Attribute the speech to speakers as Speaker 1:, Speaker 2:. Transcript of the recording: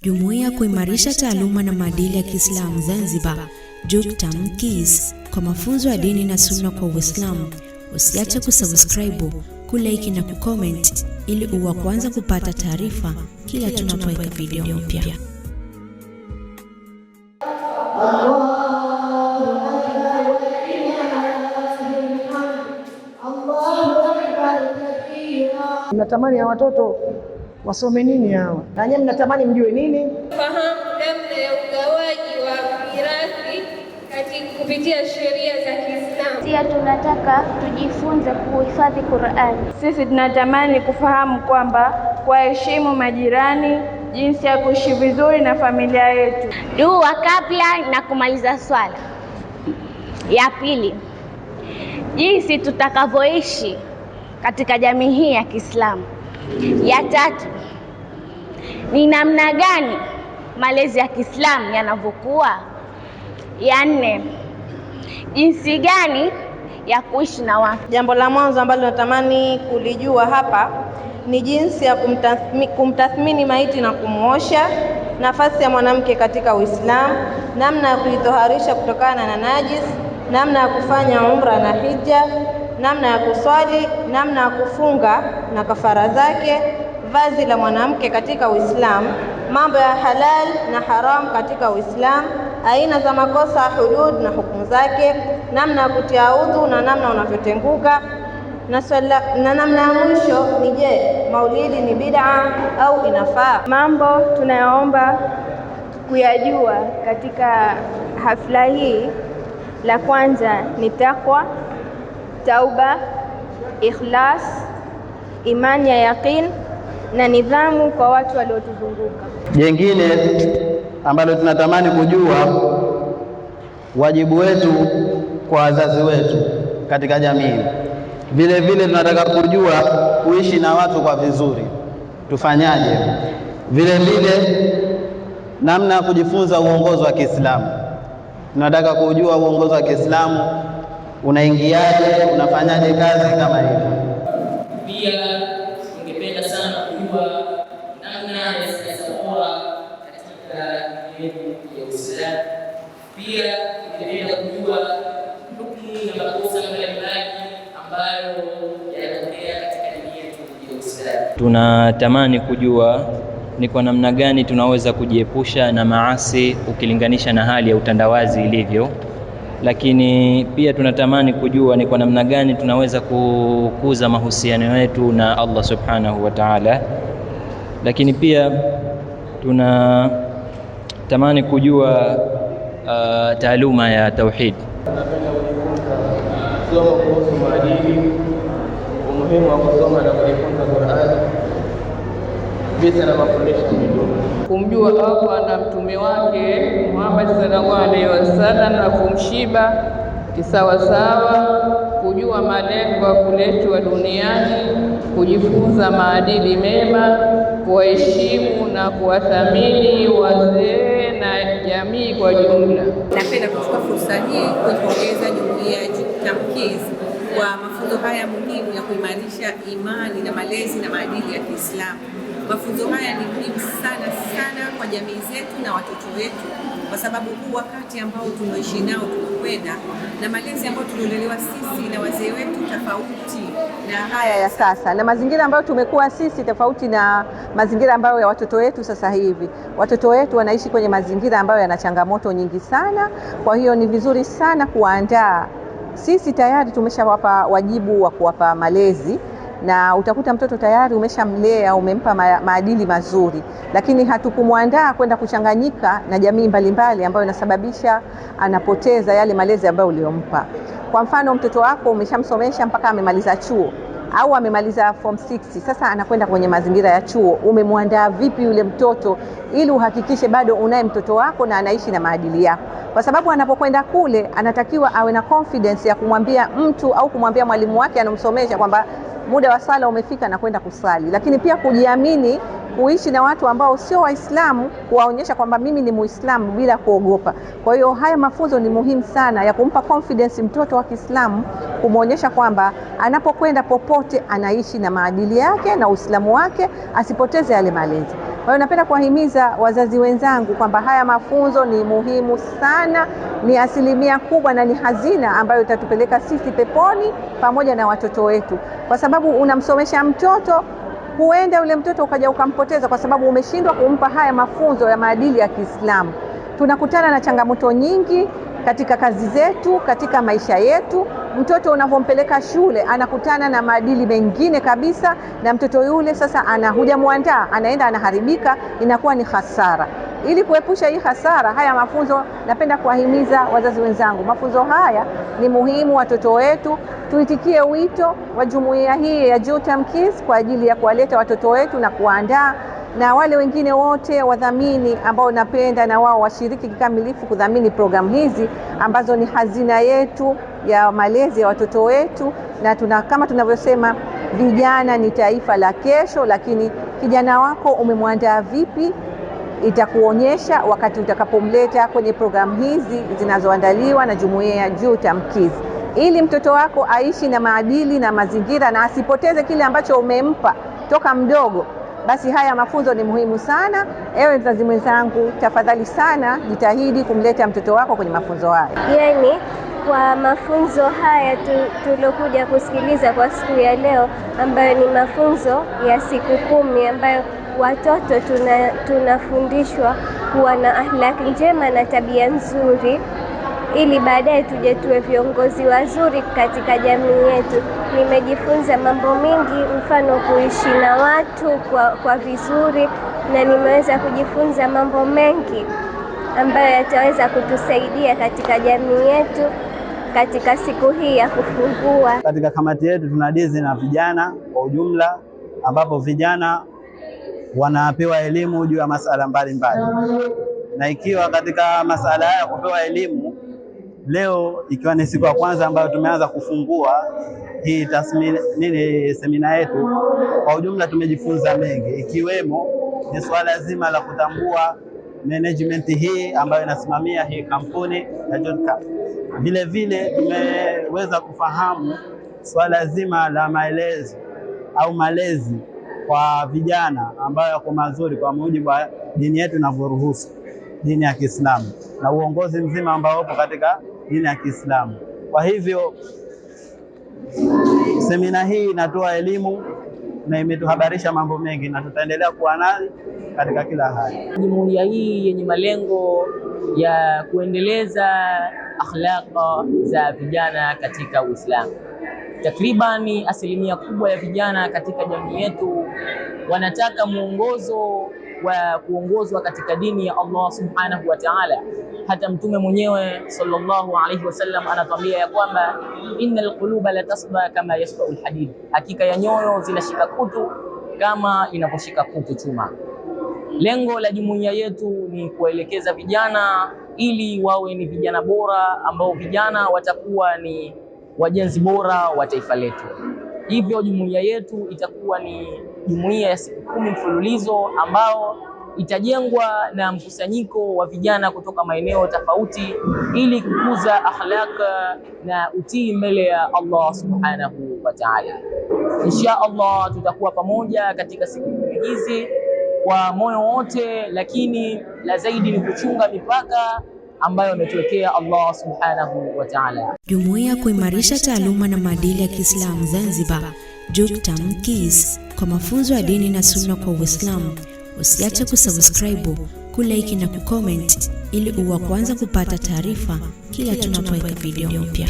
Speaker 1: Jumuiya kuimarisha taaluma na maadili ya Kiislamu Zanzibar, JUKTAM KIS, kwa mafunzo ya dini na sunna kwa Uislamu. Usiache kusubscribe, kulike na kucomment ili uwe kwanza kupata taarifa kila tunapoweka video mpya.
Speaker 2: Mnatamani ya watoto wasome nini hao? Na nyinyi mnatamani mjue nini?
Speaker 3: Fahamu namna ya ugawaji wa mirathi kupitia sheria za Kiislamu.
Speaker 4: Pia tunataka tujifunze kuhifadhi Qur'an.
Speaker 5: Sisi tunatamani kufahamu kwamba kuheshimu majirani, jinsi ya kuishi vizuri na familia yetu.
Speaker 4: Dua kabla na kumaliza swala. Ya pili, jinsi tutakavyoishi katika jamii hii ya Kiislamu. Ya tatu, ni namna gani malezi ya Kiislamu yanavyokuwa. Ya nne, jinsi gani ya kuishi na watu.
Speaker 6: Jambo la mwanzo ambalo natamani kulijua hapa ni jinsi ya kumtathmini maiti na kumuosha, nafasi ya mwanamke katika Uislamu, namna ya kuitoharisha kutokana na najis, namna ya kufanya umra na hija, namna ya kuswali, namna ya kufunga na kafara zake, vazi la mwanamke katika Uislamu, mambo ya halal na haram katika Uislamu, aina za makosa, hudud na hukumu zake, namna ya kutia udhu na namna unavyotenguka, na namna ya mwisho ni je, maulidi ni bid'a au inafaa.
Speaker 5: Mambo tunayoomba kuyajua katika hafla hii, la kwanza ni takwa, tauba, ikhlas, imani ya yaqin na nidhamu kwa watu waliotuzunguka.
Speaker 7: Jengine ambalo tunatamani kujua, wajibu wetu kwa wazazi wetu katika jamii. Vile vile tunataka kujua kuishi na watu kwa vizuri, tufanyaje. Vile vile namna ya kujifunza uongozi wa Kiislamu. Tunataka kujua uongozi wa Kiislamu unaingiaje, unafanyaje kazi kama hivyo.
Speaker 8: Pia tungependa sana kujua namna ya siasa bora katika elimu ya Uislamu. Pia tungependa kujua hukumu na makosa mbalimbali ambayo yanatokea katika dini yetu ya Uislamu.
Speaker 9: Tunatamani kujua ni kwa namna gani tunaweza kujiepusha na maasi ukilinganisha na hali ya utandawazi ilivyo. Lakini pia tunatamani kujua ni kwa namna gani tunaweza kukuza mahusiano yetu na Allah Subhanahu wa Ta'ala. Lakini pia tunatamani kujua taaluma ya tauhid.
Speaker 10: Somo kuhusu maadili, umuhimu wa kusoma na kujifunza Qur'an, visa na mafundisho ya mitume.
Speaker 11: Kumjua Allah na mtume wake Muhammad sallallahu alaihi wasallam na kumshiba kisawasawa, kujua malengo ya kuletwa duniani, kujifunza maadili mema, kuheshimu na kuwathamini wazee na jamii kwa jumla.
Speaker 12: Napenda kuchukua fursa hii kuipongeza jumuiya ya JUKTAM KIS kwa mafunzo haya muhimu ya kuimarisha imani na malezi na maadili ya Kiislamu. Mafunzo haya ni muhimu sana kwa jamii zetu na watoto wetu, kwa sababu huu wakati ambao tunaishi nao tunakwenda na malezi ambayo tuliolelewa sisi na wazee wetu tofauti na haya ya sasa, na mazingira ambayo tumekuwa sisi tofauti na mazingira ambayo ya watoto wetu sasa hivi. Watoto wetu wanaishi kwenye mazingira ambayo yana changamoto nyingi sana, kwa hiyo ni vizuri sana kuandaa. Sisi tayari tumeshawapa wajibu wa kuwapa malezi, na utakuta mtoto tayari umeshamlea, umempa maadili mazuri, lakini hatukumwandaa kwenda kuchanganyika na jamii mbalimbali ambayo inasababisha anapoteza yale malezi ambayo uliompa. Kwa mfano, mtoto wako umeshamsomesha mpaka amemaliza chuo au amemaliza form 6, sasa anakwenda kwenye mazingira ya chuo. Umemwandaa vipi yule mtoto ili uhakikishe bado unaye mtoto wako na anaishi na maadili yako? Kwa sababu anapokwenda kule anatakiwa awe na confidence ya kumwambia mtu au kumwambia mwalimu wake anamsomesha kwamba muda wa sala umefika na kwenda kusali. Lakini pia kujiamini, kuishi na watu ambao sio Waislamu, kuwaonyesha kwamba mimi ni Muislamu bila kuogopa. Kwa hiyo haya mafunzo ni muhimu sana ya kumpa confidence mtoto wa Kiislamu, kumuonyesha kwamba anapokwenda popote anaishi na maadili yake na Uislamu wake, asipoteze yale malezi.
Speaker 13: hiyo napenda kuwahimiza wazazi wenzangu kwamba haya mafunzo ni muhimu sana, ni asilimia kubwa na ni hazina ambayo itatupeleka sisi peponi pamoja na watoto wetu, kwa sababu unamsomesha mtoto, huenda ule mtoto ukaja ukampoteza kwa sababu umeshindwa kumpa haya mafunzo ya maadili ya Kiislamu. Tunakutana na changamoto nyingi katika kazi zetu, katika maisha yetu. Mtoto unavompeleka shule anakutana na maadili mengine kabisa, na mtoto yule sasa hujamuandaa, anaenda anaharibika, inakuwa ni hasara. Ili kuepusha hii hasara, haya mafunzo napenda kuwahimiza wazazi wenzangu, mafunzo haya ni muhimu. Watoto wetu tuitikie wito wa jumuiya hii ya Jutam Kids kwa ajili ya kuwaleta watoto wetu na kuandaa, na wale wengine wote wadhamini ambao napenda na wao washiriki kikamilifu kudhamini programu hizi ambazo ni hazina yetu ya malezi ya watoto wetu. Na kama tunavyosema, vijana ni taifa la kesho, lakini kijana wako umemwandaa vipi itakuonyesha wakati utakapomleta kwenye programu hizi zinazoandaliwa na jumuiya ya Jutam Kids, ili mtoto wako aishi na maadili na mazingira na asipoteze kile ambacho umempa toka mdogo. Basi haya mafunzo ni muhimu sana. Ewe mzazi mwenzangu, tafadhali sana jitahidi kumleta mtoto wako kwenye mafunzo haya.
Speaker 4: Yani kwa mafunzo haya tulokuja kusikiliza kwa siku ya leo, ambayo ni mafunzo ya siku 10 ambayo watoto tunafundishwa kuwa na akhlaki njema na tabia nzuri, ili baadaye tuje tuwe viongozi wazuri katika jamii yetu. Nimejifunza mambo mengi, mfano kuishi na watu kwa vizuri, na nimeweza kujifunza mambo mengi ambayo yataweza kutusaidia katika jamii yetu katika siku hii ya kufungua.
Speaker 7: Katika kamati yetu tunadizi na vijana kwa ujumla, ambapo vijana wanapewa elimu juu ya masala mbalimbali, na ikiwa katika masala ya kupewa elimu leo, ikiwa ni siku ya kwanza ambayo tumeanza kufungua hii semina yetu, kwa ujumla tumejifunza mengi, ikiwemo ni swala zima la kutambua management hii ambayo inasimamia hii kampuni ya Jutam. Vile vile tumeweza kufahamu swala zima la maelezo au malezi kwa vijana ambayo yako mazuri kwa mujibu wa dini yetu inavyoruhusu, dini ya Kiislamu, na uongozi mzima ambao upo katika dini ya Kiislamu. Kwa hivyo semina hii inatoa elimu na imetuhabarisha mambo mengi, na tutaendelea kuwa nayo katika kila hali.
Speaker 8: Jumuiya hii yenye malengo ya kuendeleza akhlaq za vijana katika Uislamu. Takribani asilimia kubwa ya vijana katika jamii yetu wanataka mwongozo wa kuongozwa katika dini ya Allah subhanahu wa ta'ala. Hata Mtume mwenyewe sallallahu alaihi wasallam anatuambia ya kwamba innal quluba la tasba kama yasba'u alhadid, hakika ya nyoyo zinashika kutu kama inaposhika kutu chuma. Lengo la jumuiya yetu ni kuelekeza vijana ili wawe ni vijana bora, ambao vijana watakuwa ni wajenzi bora wa taifa letu. Hivyo jumuiya yetu itakuwa ni jumuiya ya siku 10 mfululizo ambao itajengwa na mkusanyiko wa vijana kutoka maeneo tofauti ili kukuza akhlaq na utii mbele ya Allah subhanahu wa ta'ala. Insha Allah tutakuwa pamoja katika siku hizi kwa moyo wote, lakini la zaidi ni kuchunga mipaka ambayo ametuwekea Allah subhanahu wa ta'ala.
Speaker 1: Jumuiya kuimarisha taaluma na maadili ya Kiislamu Zanzibar, Jutam Kids, kwa mafunzo ya dini na sunna kwa Uislamu. Usiache kusubscribe, kulike na kucomment ili uwe kwanza kupata taarifa kila tunapoweka video mpya.